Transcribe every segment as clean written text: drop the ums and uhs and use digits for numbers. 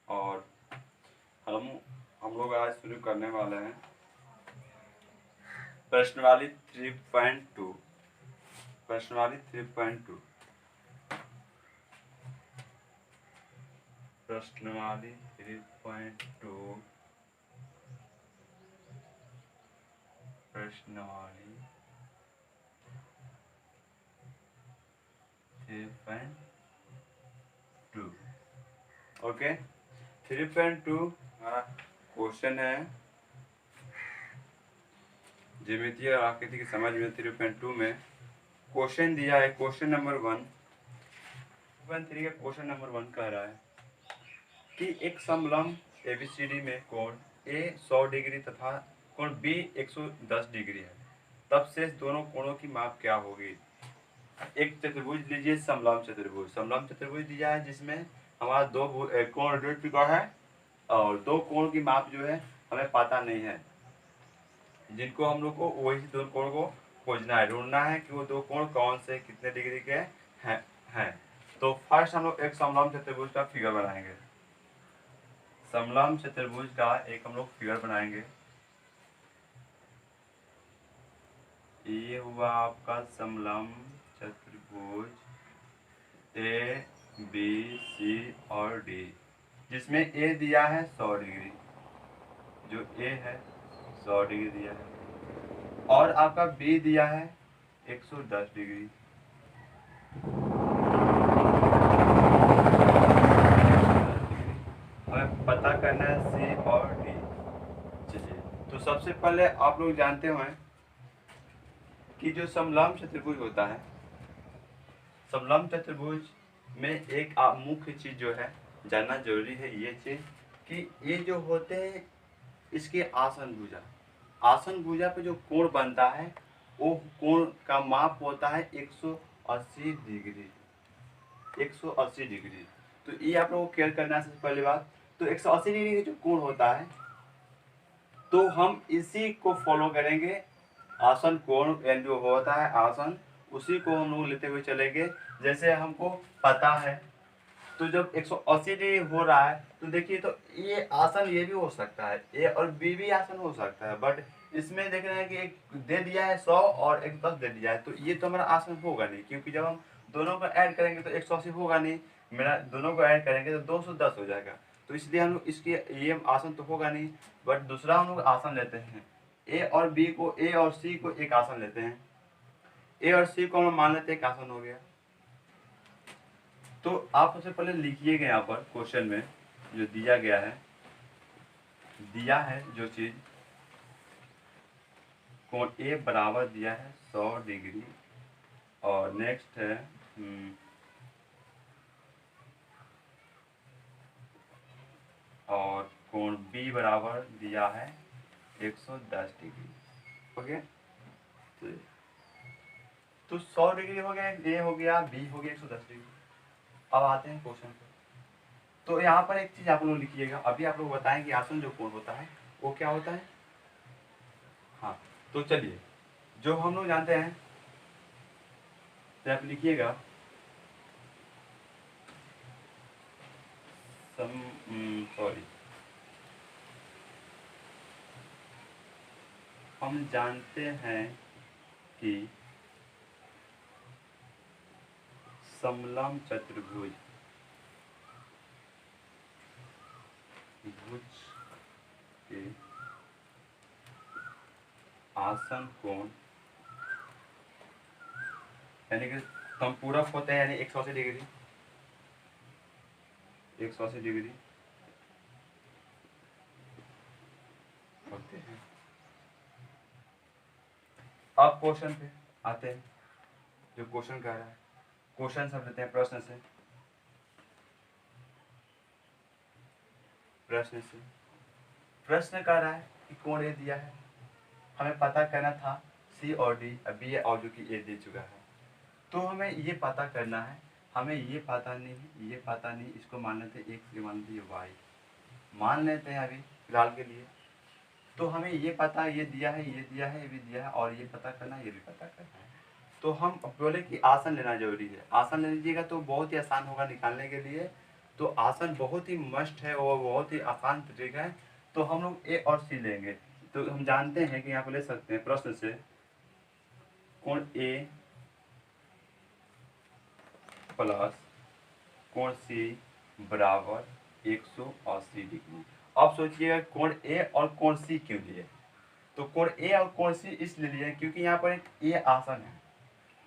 और हम लोग आज शुरू करने वाले हैं प्रश्नावली 3.2। प्रश्नावली 3.2 प्रश्नावली 3.2 प्रश्नावली 3.2 ओके। 3.2 हमारा क्वेश्चन है ज्यामितीय और आकृति की समझ में। 3.2 में क्वेश्चन दिया है, क्वेश्चन नंबर 1 3 का क्वेश्चन नंबर 1 कह रहा है कि एक समलंब ABCD में कोण A 100 डिग्री तथा कोण B 110 डिग्री है, तब शेष दोनों कोणों की माप क्या होगी। एक चतुर्भुज लीजिए, समलंब चतुर्भुज। समलंब चतुर्भुज दिया है जिसमें हमारा दो कोण जुड़ चुका है और दो कोण की माप जो है हमें पता नहीं है, जिनको हम लोग को वही दो कोण को खोजना है, ढूंढना है कि वो दो कोण कौन से कितने डिग्री के हैं। तो फर्स्ट हम लोग एक समलंब चतुर्भुज का फिगर बनाएंगे। समलंब चतुर्भुज का एक हम लोग फिगर बनाएंगे। ये हुआ आपका समलंब चतुर्भुज ABC और D, जिसमें A दिया है 100 डिग्री, जो A है 100 डिग्री दिया है, और आपका B दिया है 110 डिग्री। हमें पता करना है C और D। चलिए, तो सबसे पहले आप लोग जानते हैं कि जो समलंब चतुर्भुज होता है, समलंब चतुर्भुज में एक मुख्य चीज जो है जानना जरूरी है, ये चीज कि ये जो होते हैं इसके आसन भुजा, आसन भुजा पे जो कोण बनता है वो कोण का माप होता है 180 डिग्री। 180 डिग्री। तो ये आप लोगों को क्लियर करना है सबसे पहली बात। तो 180 डिग्री का जो कोण होता है तो हम इसी को फॉलो करेंगे, आसन कोण जो होता है आसन, उसी को हम लोग लेते हुए चलेंगे। जैसे हमको पता है तो जब 180 डिग्री हो रहा है तो देखिए, तो ये आसन ये भी हो सकता है, ए और बी भी आसन हो सकता है, बट इसमें देख रहे हैं कि एक दे दिया है 100 और एक 10 दे दिया है, तो ये तो हमारा आसन होगा नहीं, क्योंकि जब हम दोनों को ऐड करेंगे तो 180 होगा नहीं, मेरा दोनों को ऐड करेंगे तो 210 हो जाएगा। तो इसलिए हम लोग इसके ये आसन तो होगा नहीं, बट दूसरा हम लोग आसन लेते हैं। ए और बी को, ए और सी को एक आसन लेते हैं, ए और सी को हम मान लेते हैं एक आसन हो गया। तो आप सबसे पहले लिखिएगा यहाँ पर क्वेश्चन में जो दिया गया है, दिया है जो चीज कोण ए बराबर दिया है 100 डिग्री, और नेक्स्ट है और कोण बी बराबर दिया है 110 डिग्री। ओके, तो 100 डिग्री हो गया, ए हो गया, बी हो गया 110 डिग्री। अब आते हैं क्वेश्चन पे। तो यहाँ पर एक चीज आप लोग लिखिएगा, अभी आप लोग बताएं कि आसन जो कोण होता है वो क्या होता है। हाँ, तो चलिए जो हम लोग जानते हैं तो आप लिखिएगा सॉरी, हम जानते हैं कि समलंब चतुर्भुज भुज के आसन कोण यानी कि संपूरक होते हैं, यानी 180 डिग्री, 180 डिग्री होते हैं। अब क्वेश्चन पे आते हैं, जो क्वेश्चन कह रहा है, क्वेश्चन सब लेते हैं प्रश्न से। प्रश्न कह रहा है कि कोण ए दिया है, हमें पता करना था सी और डी, अभी ये और जो कि ए दे चुका है, तो हमें ये पता करना है, हमें ये पता नहीं, ये पता नहीं, इसको मान लेते हैं x, मान लेते हैं y, मान लेते हैं अभी फिलहाल के लिए। तो हमें ये पता, ये दिया है, ये दिया है, ये भी दिया है, और ये पता करना है, ये भी पता करना है। तो हम बोले कि आसन लेना जरूरी है, आसन ले लीजिएगा तो बहुत ही आसान होगा निकालने के लिए। तो आसन बहुत ही मस्ट है और बहुत ही आसान तरीका है। तो हम लोग ए और सी लेंगे। तो हम जानते हैं कि यहाँ पर ले सकते हैं प्रश्न से कोण ए प्लस कोण सी बराबर 180 डिग्री। अब सोचिएगा कोण ए और कोण सी क्यों लिए? तो कोण ए और कोण सी इसलिए लिए क्योंकि यहाँ पर एक ए आसन है।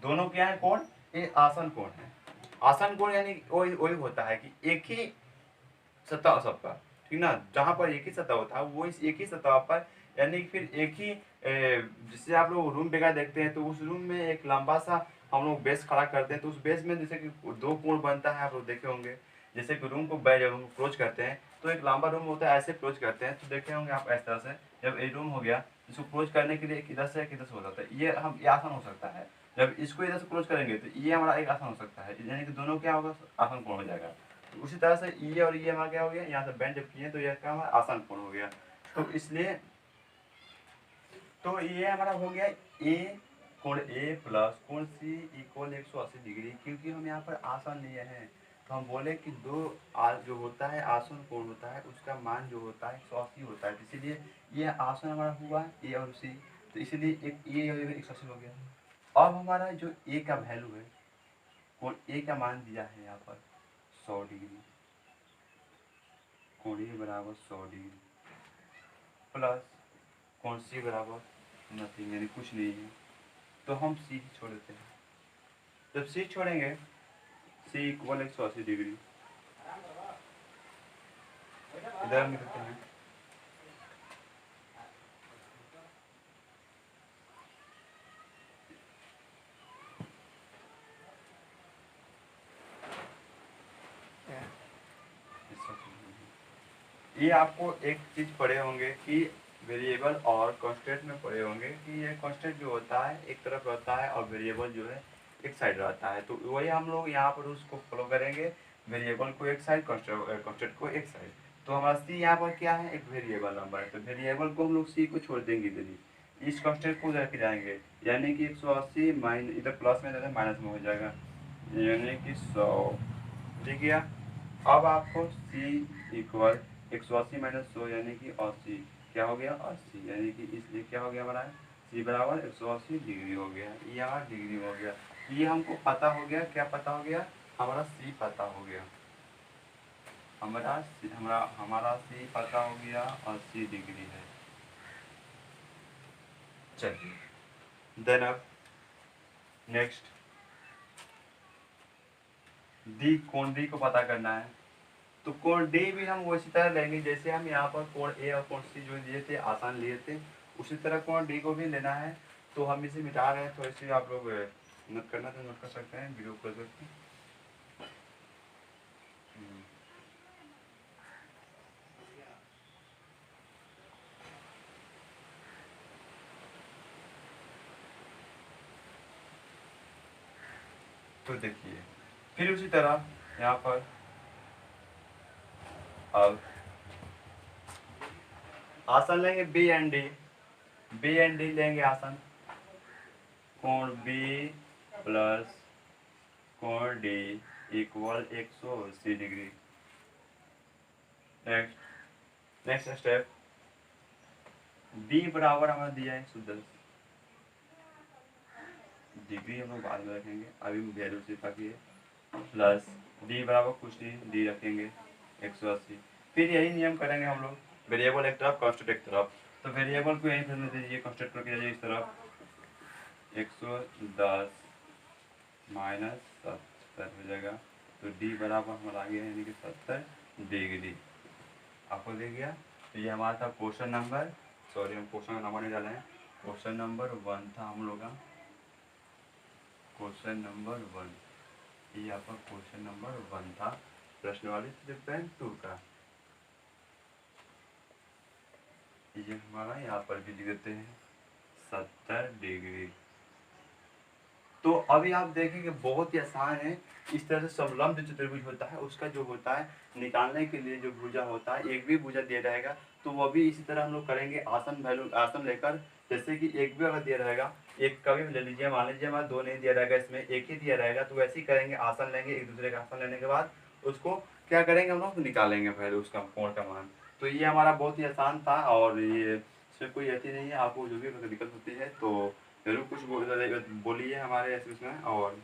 दोनों क्या है कोण? ए आसन कोण है। आसन कोण यानी वही वही होता है कि एक ही सतह सबका, ठीक ना, जहाँ पर एक ही सतह होता है वो इस एक ही सतह पर, यानी फिर एक ही जिससे आप लोग रूम वगैरह देखते हैं तो उस रूम में एक लंबा सा हम लोग बेस खड़ा करते हैं। तो उस बेस में जैसे कि दो कोण बनता है, आप लोग देखे होंगे। जैसे कि रूम को जब हम क्लोज करते हैं तो एक लंबा रूम होता है, ऐसे क्लोज करते हैं तो देखे होंगे आप इस तरह से। जब ये रूम हो गया, इसको क्लोज करने के लिए एक इधर से हो जाता है, ये हम ये आसान हो सकता है। जब इसको इधर से क्लोज करेंगे तो ये हमारा एक आसान हो सकता है, यानी कि दोनों क्या होगा, आसान कोण हो जाएगा। तो उसी तरह से ये और ये हमारा क्या हो गया, यहाँ से बेंड जब किए तो यह क्या हमारा आसान कोण हो गया। तो इसलिए तो ये हमारा हो गया ए कोण ए प्लस कोण सी इक्वल 180 डिग्री। क्योंकि हम यहाँ पर आसन लिए हैं तो हम बोले कि जो होता है आसन कोण होता है उसका मान जो होता है 180 होता है। इसीलिए ये आसन हमारा हुआ ए और सी, तो इसीलिए एक ए और 180 हो गया। अब हमारा जो ए का वैल्यू है, कोण ए का मान दिया है यहाँ पर 100 डिग्री, कोण ए बराबर 100 डिग्री प्लस कोण सी बराबर नथिंग, यानी कुछ नहीं है। तो हम सी छोड़ देते हैं। जब सी छोड़ेंगे, सी इक्वल 180 डिग्री, इधर हम लिखते हैं ये आपको एक चीज पढ़े होंगे कि वेरिएबल और कांस्टेंट में पढ़े होंगे कि ये कांस्टेंट जो होता है एक तरफ रहता है और वेरिएबल जो है एक साइड रहता है। तो वही हम लोग यहाँ पर उसको फॉलो करेंगे, वेरिएबल को एक साइड, कांस्टेंट को एक साइड। तो हमारा सी यहाँ पर क्या है, एक वेरिएबल नंबर है, तो वेरिएबल को हम लोग सी को छोड़ देंगे इधर, इस कांस्टेंट को उधर के जाएंगे, यानी कि 180 माइनस इधर प्लस में जाता माइनस में हो जाएगा, यानी कि 100 ठीक है। अब आपको c इक्वल 180 माइनस 100 यानी कि 80 क्या हो गया, 80, यानी कि इसलिए क्या हो गया हमारा c बराबर 180 डिग्री हो गया, यहाँ डिग्री हो गया। ये हमको पता हो गया, क्या पता हो गया, हमारा c पता हो गया, हमारा c पता हो गया और c डिग्री है। चलिए देन अब नेक्स्ट डी, कोण डी को पता करना है। तो कोण डी भी हम उसी तरह लेंगे जैसे हम यहाँ पर कोण ए और कोण सी जो लिए थे आसान लिए थे, उसी तरह कोण डी को भी लेना है। तो हम इसे मिटा रहे हैं, तो इसे आप लोग नोट करना तो नोट कर सकते हैं, वीडियो कर सकते हैं। तो देखिए फिर उसी तरह यहाँ पर अब आसन लेंगे B and D, B and D लेंगे आसन, कोण बी प्लस कोण D equal 180 degree. Next step, D बराबर हमें दिया है 110 डिग्री, हम लोग बाद में रखेंगे, अभी वैल्यू से बाकी है, प्लस डी बराबर कुछ नहीं, डी रखेंगे 180। फिर यही नियम करेंगे हम लोग, वेरिएबल एक तरफ कांस्टेंट एक तरफ। तो वेरिएबल को यहीं फिर दीजिए, कांस्टेंट को जाइए इस तरफ, 110 माइनस 70 हो जाएगा। तो डी बराबर हमारा आ गया यानी कि 70 डिग्री आपको दे गया। तो ये हमारा था क्वेश्चन नंबर, सॉरी हम क्वेश्चन का नंबर नहीं डाले हैं, क्वेश्चन नंबर 1 था हम लोग का, क्वेश्चन नंबर 1, ये आपका क्वेश्चन नंबर 1 था प्रश्न वाली पेन 2 का। ये हमारा यहाँ पर भी लिख देते हैं 70 डिग्री। तो अभी आप देखेंगे बहुत ही आसान है, इस तरह से समलंब जो चतुर्भुज होता है उसका जो होता है निकालने के लिए जो भुजा होता है, एक भी भुजा दिया रहेगा तो वो भी इसी तरह हम लोग करेंगे, आसन वैल्यू आसन लेकर। जैसे कि एक भी अगर दिया रहेगा, एक का भी ले लीजिए, मान लीजिए हमारा 2 नहीं दिया रहेगा, इसमें एक ही दिया रहेगा, तो वैसे ही करेंगे, आसन लेंगे, एक दूसरे का आसन लेने के बाद उसको क्या करेंगे, हम लोग निकालेंगे पहले उसका कोण का मान। तो ये हमारा बहुत ही आसान था, और ये इसमें कोई ऐसी नहीं है। आपको जो भी दिक्कत होती है तो ज़रूर कुछ बोलिए हमारे इसमें, और